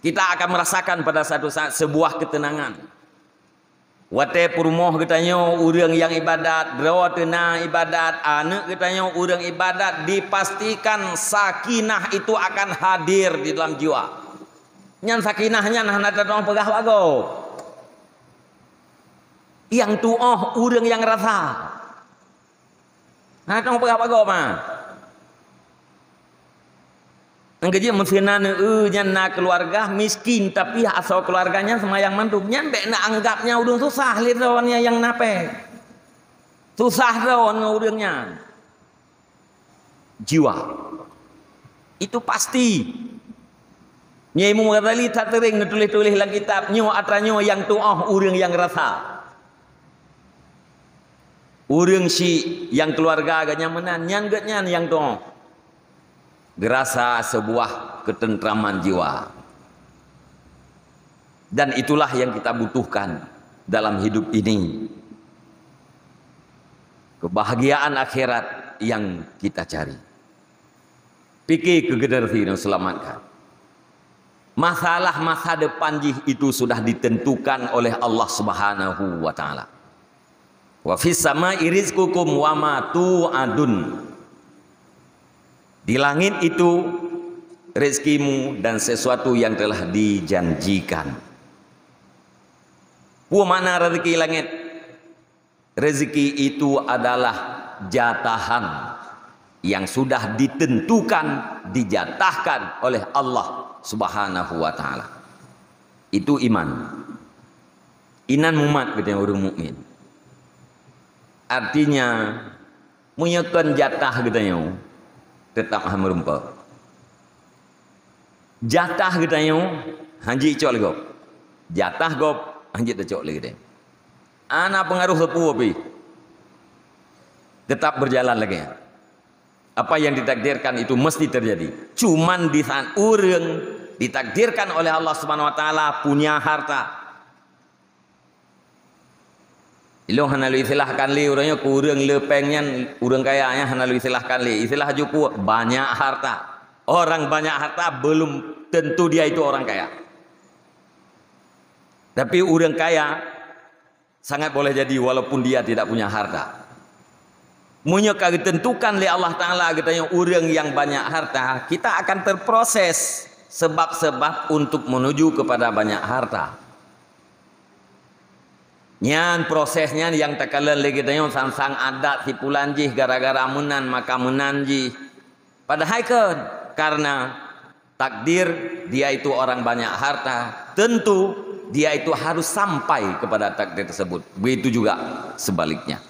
kita akan merasakan pada satu saat sebuah ketenangan. Wate perumoh katanya orang yang ibadat, drawa tenang ibadat, anak katanya orang ibadat, dipastikan sakinah itu akan hadir di dalam jiwa. Nyan sakinahnya nah datang pegah wago. Yang tuoh orang yang rasa. Nah datang pegah wago mah. Anggeje mesinana nyan keluarga miskin tapi asal keluarganya semayang mantuk nyampe na anggapnya udah susah lironnya yang nape. Susah ron udangnya. Jiwa. Itu pasti. Nyai mu ngadali tak tering nulis-tulis dalam kitab nyo atranyo yang tuah urang yang rasa. Urang si yang keluarga agaknya menan nyan gatnya yang tuah. Gerasa sebuah ketentraman jiwa. Dan itulah yang kita butuhkan dalam hidup ini. Kebahagiaan akhirat yang kita cari. Pikir kegedersi dan selamatkan. Masalah masa depan itu sudah ditentukan oleh Allah Subhanahu wa taala. Wa fis sama'i rizqukum wa ma tu'adun. Di langit itu rezekimu dan sesuatu yang telah dijanjikan. Apa makna rezeki langit? Rezeki itu adalah jatahan yang sudah ditentukan, dijatahkan oleh Allah Subhanahu wa taala. Itu iman. Inan mumat katanya orang mukmin. Artinya menyekan jatah katanya. Tetap hamrumpa. Jatah katanya hanji cok lego. Jatah gop hanji cok lagi deh. Anak pengaruh sepuh api. Tetap berjalan lagi. Apa yang ditakdirkan itu mesti terjadi. Cuman di saat orang ditakdirkan oleh Allah Subhanahu wa taala punya harta. Ilong hanalu istilahkan li orangnya kurang lepengnya orang kayanya hanalu istilahkan li istilah juku banyak harta. Orang banyak harta belum tentu dia itu orang kaya. Tapi orang kaya sangat boleh jadi walaupun dia tidak punya harta. Munyaka ditentukan oleh Allah taala katanya orang yang banyak harta, kita akan terproses sebab-sebab untuk menuju kepada banyak harta. Nyan prosesnya yang takalan lagi tanya sang adat si pulanjih gara-gara menan maka menanji. Padahal kan karena takdir dia itu orang banyak harta, tentu dia itu harus sampai kepada takdir tersebut. Begitu juga sebaliknya.